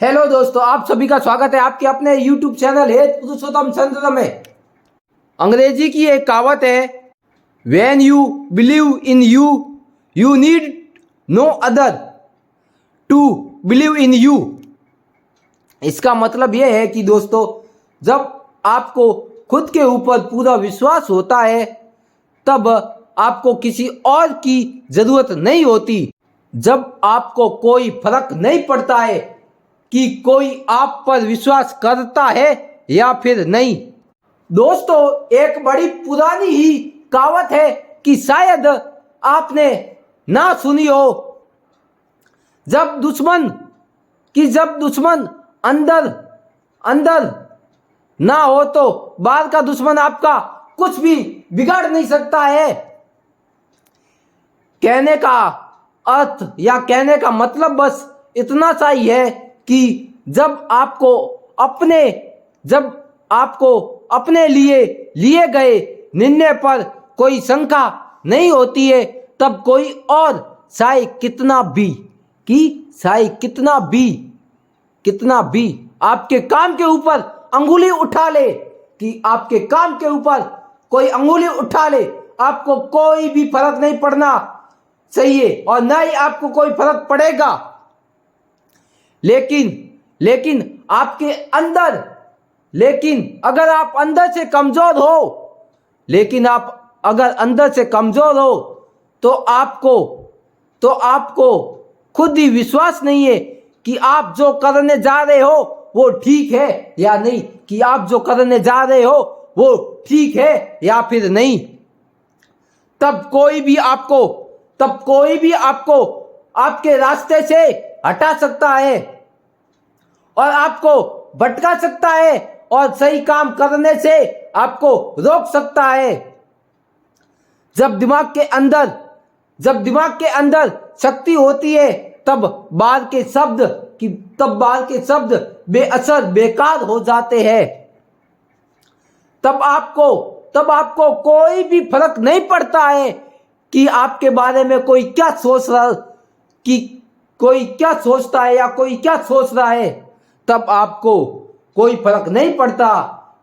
Hello दोस्तों, आप सभी का स्वागत है आपके अपने YouTube चैनल है पुरुषोत्तम चंद्र में। अंग्रेजी की एक कहावत है, When you believe in you, you need no other to believe in you। इसका मतलब यह है कि दोस्तों, जब आपको खुद के ऊपर पूरा विश्वास होता है तब आपको किसी और की ज़रूरत नहीं होती। जब आपको कोई फर्क नहीं पड़ता है कि कोई आप पर विश्वास करता है या फिर नहीं। दोस्तों, एक बड़ी पुरानी ही कहावत है कि शायद आपने ना सुनी हो, जब दुश्मन अंदर अंदर ना हो तो बाहर का दुश्मन आपका कुछ भी बिगाड़ नहीं सकता है। कहने का अर्थ या कहने का मतलब बस इतना सा ही है कि जब आपको अपने लिए गए निर्णय पर कोई शंका नहीं होती है, तब कोई और चाहे कितना भी आपके काम के ऊपर अंगुली उठा ले, कोई अंगुली उठा ले, आपको कोई भी फर्क नहीं पड़ना चाहिए और ना ही आपको कोई फर्क पड़ेगा। लेकिन अगर आप अंदर से कमजोर हो तो आपको खुद ही विश्वास नहीं है कि आप जो करने जा रहे हो वो ठीक है या नहीं, या फिर नहीं। तब कोई भी आपको आपके रास्ते से हटा सकता है और आपको भटका सकता है और सही काम करने से आपको रोक सकता है। जब दिमाग के अंदर शक्ति होती है तब बाहर के शब्द बेअसर बेकार हो जाते हैं। तब आपको कोई भी फर्क नहीं पड़ता है कि आपके बारे में कोई क्या सोचता है या कोई क्या सोच रहा है। तब आपको कोई फर्क नहीं पड़ता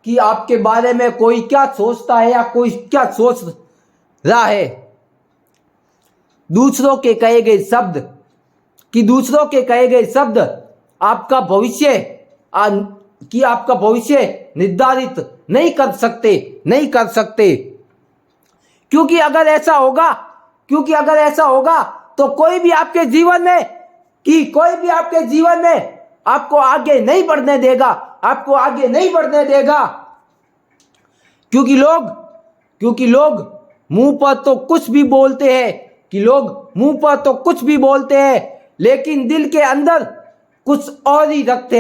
कि आपके बारे में कोई क्या सोचता है या कोई क्या सोच रहा है। दूसरों के कहे गए शब्द आपका भविष्य निर्धारित नहीं कर सकते। क्योंकि अगर ऐसा होगा तो कोई भी आपके जीवन में आपको आगे नहीं बढ़ने देगा। क्योंकि लोग मुंह पर तो कुछ भी बोलते हैं, लेकिन दिल के अंदर कुछ और ही रखते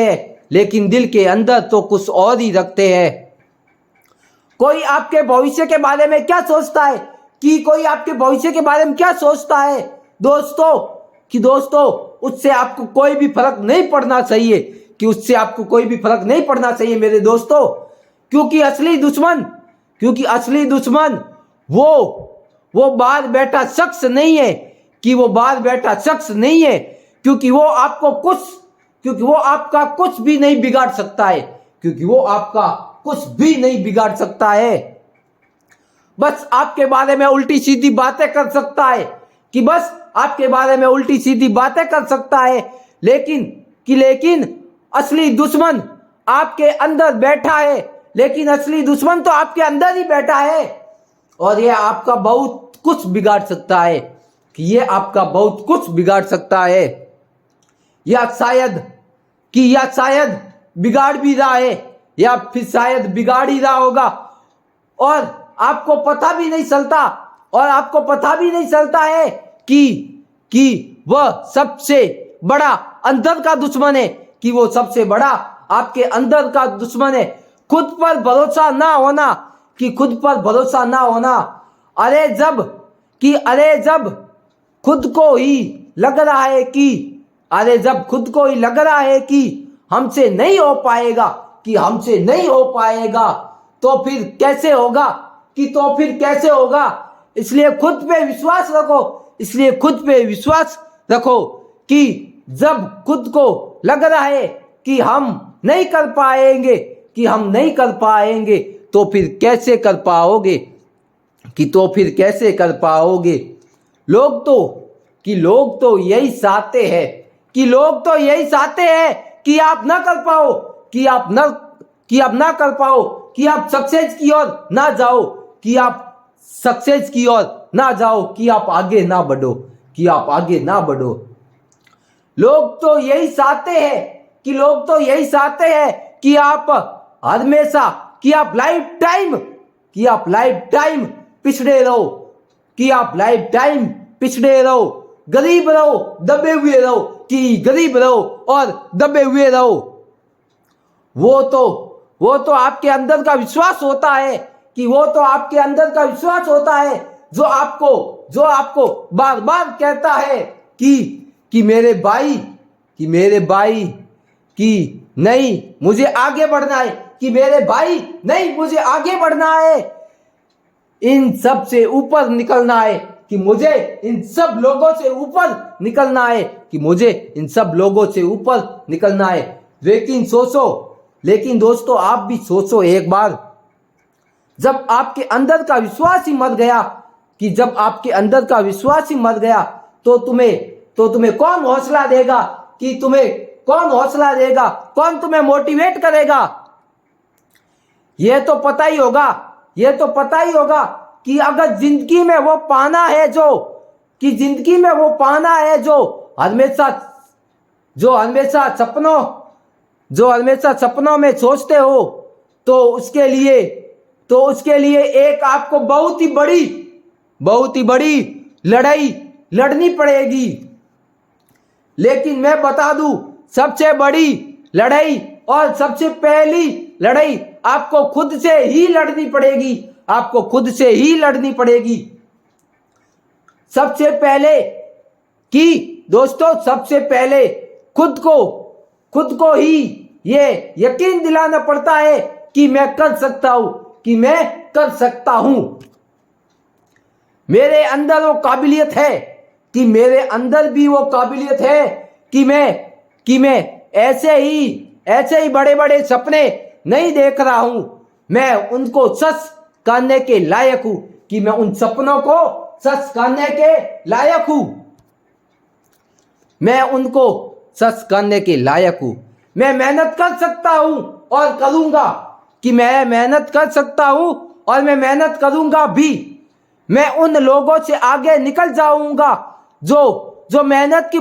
हैं। कोई आपके भविष्य के बारे में क्या सोचता है दोस्तों, उससे आपको कोई भी फर्क नहीं पड़ना चाहिए मेरे दोस्तों। क्योंकि असली दुश्मन वो बाहर बैठा शख्स नहीं है, क्योंकि वो आपका कुछ भी नहीं बिगाड़ सकता है। बस आपके बारे में उल्टी सीधी बातें कर सकता है, लेकिन असली दुश्मन आपके अंदर बैठा है, और ये आपका बहुत कुछ बिगाड़ सकता है, या शायद बिगाड़ भी रहा है या फिर शायद बिगाड़ ही रहा होगा और आपको पता भी नहीं चलता है कि वह सबसे बड़ा अंदर का दुश्मन है, आपके अंदर का दुश्मन है। खुद पर भरोसा ना होना। अरे जब खुद को ही लग रहा है कि हमसे नहीं हो पाएगा, तो फिर कैसे होगा। इसलिए खुद पे विश्वास रखो कि जब खुद को लग रहा है कि हम नहीं कर पाएंगे, कि हम नहीं कर पाएंगे, तो फिर कैसे कर पाओगे, कि तो फिर कैसे कर पाओगे। लोग तो यही चाहते हैं, कि लोग तो यही चाहते हैं कि आप ना कर पाओ, कि आप ना कर पाओ, कि आप सक्सेस की ओर ना जाओ, कि आप सक्सेस की ओर ना जाओ, कि आप आगे ना बढ़ो, कि आप आगे ना बढ़ो। लोग तो यही चाहते हैं, कि लोग तो यही चाहते हैं कि आप हमेशा, कि आप लाइफ टाइम पिछड़े रहो, कि आप लाइफ टाइम पिछड़े रहो, गरीब रहो, दबे हुए रहो, कि गरीब रहो और दबे हुए रहो। वो तो आपके अंदर का विश्वास होता है, कि वो तो आपके अंदर का विश्वास होता है जो आपको बार बार कहता है कि मेरे भाई, कि नहीं मुझे आगे बढ़ना है, कि मेरे भाई नहीं मुझे आगे बढ़ना है, इन सब से ऊपर निकलना है, कि मुझे इन सब लोगों से ऊपर निकलना है, कि मुझे इन सब लोगों से ऊपर निकलना है। लेकिन दोस्तों आप भी सोचो एक बार, जब आपके अंदर का विश्वास ही मर गया, कि जब आपके अंदर का विश्वास ही मर गया, तो तुम्हें कौन हौसला देगा, कि तुम्हें कौन हौसला देगा, कौन तुम्हें मोटिवेट करेगा। ये तो पता ही होगा कि अगर जिंदगी में वो पाना है जो हमेशा सपनों में सोचते हो, तो उसके लिए एक आपको बहुत ही बड़ी लड़ाई लड़नी पड़ेगी। लेकिन मैं बता दूं, सबसे बड़ी लड़ाई और सबसे पहली लड़ाई आपको खुद से ही लड़नी पड़ेगी, सबसे पहले खुद को ही ये यकीन दिलाना पड़ता है कि मैं कर सकता हूं, मेरे अंदर वो काबिलियत है, कि मेरे अंदर भी वो काबिलियत है कि मैं ऐसे ही बड़े बड़े सपने नहीं देख रहा हूं, मैं उनको सच करने के लायक हूं, कि मैं उन सपनों को सच करने के लायक हूं, मैं उनको सच करने के लायक हूं। मैं मेहनत कर सकता हूं और करूंगा, कि मैं मेहनत कर सकता हूं और मैं मेहनत करूंगा भी। मैं उन लोगों से आगे निकल जाऊंगा जो मेहनत की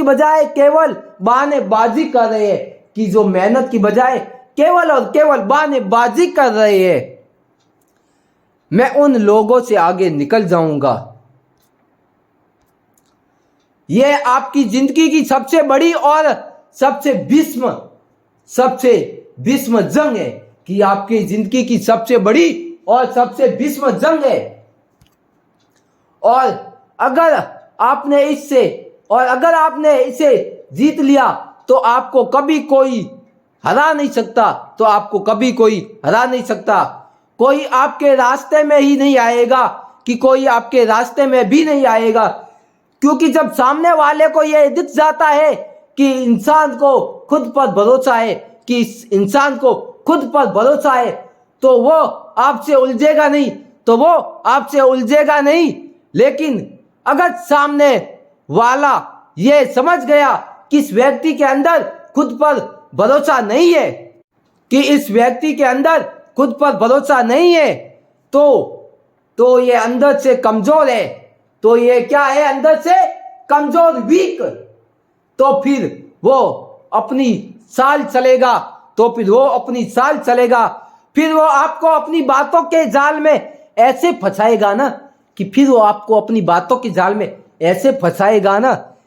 बजाय केवल बहानेबाजी कर रहे हैं, कि जो मेहनत की बजाय केवल और केवल बहानेबाजी कर रहे हैं। मैं उन लोगों से आगे निकल जाऊंगा। यह आपकी जिंदगी की सबसे बड़ी और सबसे भीष्म जंग है, कि आपकी जिंदगी की सबसे बड़ी और सबसे भीष्म जंग है। और अगर आपने इसे जीत लिया, तो आपको कभी कोई हरा नहीं सकता, कोई आपके रास्ते में ही नहीं आएगा, कि कोई आपके रास्ते में भी नहीं आएगा। क्योंकि जब सामने वाले को यह दिख जाता है कि इंसान को खुद पर भरोसा है, तो वो आपसे उलझेगा नहीं, लेकिन अगर सामने वाला ये समझ गया कि इस व्यक्ति के अंदर खुद पर भरोसा नहीं है, तो ये अंदर से कमजोर है, तो ये क्या है, अंदर से कमजोर, वीक, तो फिर वो अपनी चाल चलेगा, फिर वो आपको अपनी बातों के जाल में ऐसे फंसाएगा ना,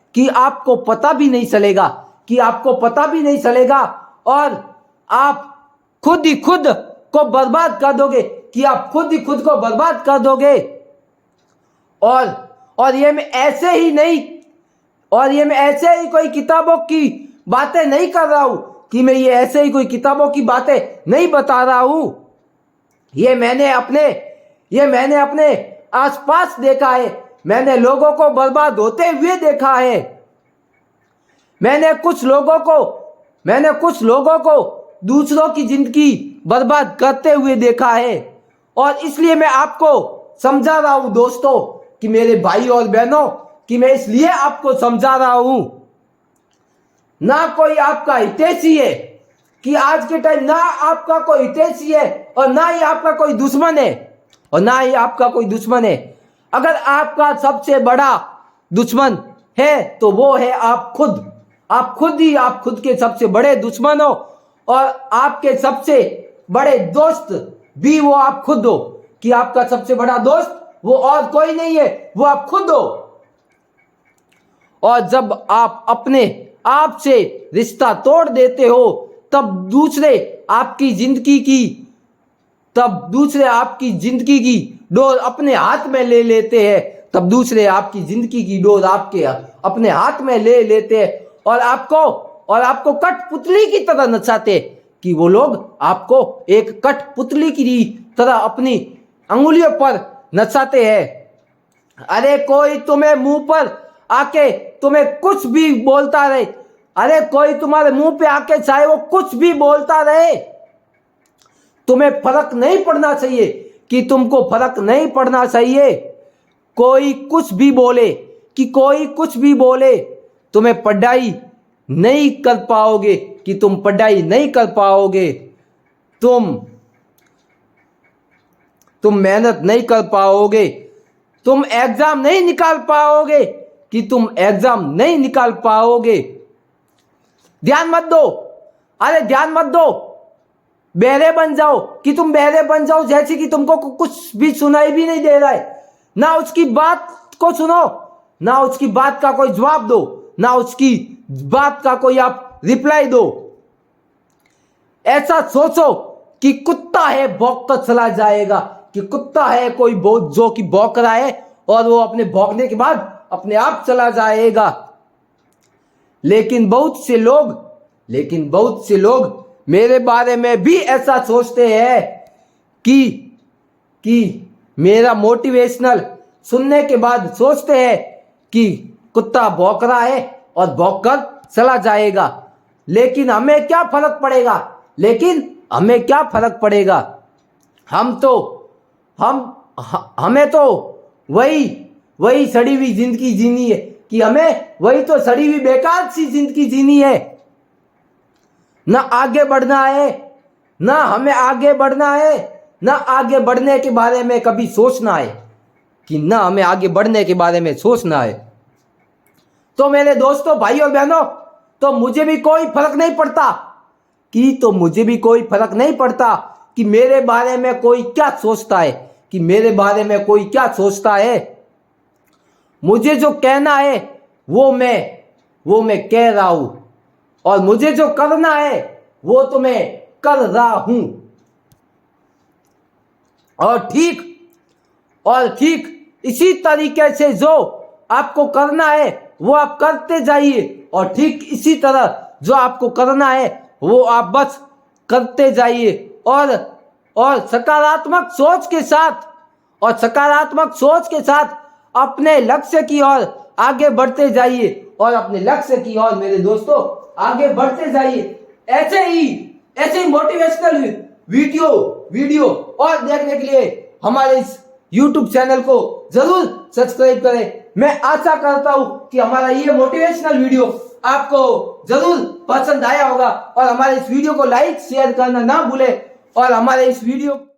कि आपको पता भी नहीं चलेगा, और आप खुद ही खुद को बर्बाद कर दोगे, और ये मैं ऐसे ही कोई किताबों की बातें नहीं कर रहा हूं, कि मैं ये ऐसे ही कोई किताबों की बातें नहीं बता रहा हूं। ये मैंने अपने आसपास देखा है, मैंने लोगों को बर्बाद होते हुए देखा है, मैंने कुछ लोगों को दूसरों की जिंदगी बर्बाद करते हुए देखा है और इसलिए मैं आपको समझा रहा हूं दोस्तों कि मेरे भाई और बहनों कि मैं इसलिए आपको समझा रहा हूं। ना कोई आपका हितैषी है कि आज के टाइम ना आपका कोई हितैषी है और ना ही आपका कोई दुश्मन है अगर आपका सबसे बड़ा दुश्मन है तो वो है आप खुद के सबसे बड़े दुश्मन हो और आपके सबसे बड़े दोस्त भी वो आप खुद हो कि आपका सबसे बड़ा दोस्त वो और कोई नहीं है, वो आप खुद हो। और जब आप अपने आप से रिश्ता तोड़ देते हो तब दूसरे आपकी जिंदगी की डोर अपने हाथ में ले लेते हैं अपने हाथ में ले लेते हैं और आपको कठपुतली की तरह नचाते कि वो लोग आपको एक कठपुतली की तरह अपनी अंगुलियों पर नचाते हैं। अरे कोई तुम्हें मुंह पर आके तुम्हें कुछ भी बोलता रहे, अरे कोई तुम्हारे मुंह पे आके चाहे वो कुछ भी बोलता रहे, तुम्हें फर्क नहीं पड़ना चाहिए कि तुमको फर्क नहीं पड़ना चाहिए। कोई कुछ भी बोले तुम्हें पढ़ाई नहीं कर पाओगे तुम मेहनत नहीं कर पाओगे, तुम एग्जाम नहीं निकाल पाओगे ध्यान मत दो बहरे बन जाओ जैसे कि तुमको कुछ भी सुनाई भी नहीं दे रहा है, ना उसकी बात को सुनो, ना उसकी बात का कोई जवाब दो, ना उसकी बात का कोई आप रिप्लाई दो। ऐसा सोचो कि कुत्ता है भौंक कर चला जाएगा, कि कुत्ता है कोई जो कि भौंक रहा है और वो अपने भौंकने के बाद अपने आप चला जाएगा। लेकिन बहुत से लोग मेरे बारे में भी ऐसा सोचते हैं कि मेरा मोटिवेशनल सुनने के बाद सोचते हैं कि कुत्ता भौंक रहा है और भौंक कर चला जाएगा। लेकिन हमें क्या फर्क पड़ेगा, हमें तो वही सड़ी हुई जिंदगी जीनी है कि हमें वही तो सड़ी हुई बेकार सी जिंदगी जीनी है। ना आगे बढ़ना है, ना हमें आगे बढ़ना है, ना आगे बढ़ने के बारे में कभी सोचना है तो मेरे दोस्तों, भाई और बहनों, तो मुझे भी कोई फर्क नहीं पड़ता कि मेरे बारे में कोई क्या सोचता है, मुझे जो कहना है वो मैं कह रहा हूं और मुझे जो करना है वो तो मैं कर रहा हूं। और ठीक इसी तरीके से जो आपको करना है वो आप करते जाइए और ठीक इसी तरह जो आपको करना है वो आप बस करते जाइए और सकारात्मक सोच के साथ अपने लक्ष्य की ओर आगे बढ़ते जाइए और अपने लक्ष्य की ओर मेरे दोस्तों आगे बढ़ते जाइए। ऐसे ही मोटिवेशनल वीडियो और देखने के लिए हमारे इस YouTube चैनल को जरूर सब्सक्राइब करें। मैं आशा करता हूं कि हमारा ये मोटिवेशनल वीडियो आपको जरूर पसंद आया होगा और हमारे इस वीडियो को लाइक शेयर करना ना भूले और हमारे इस वीडियो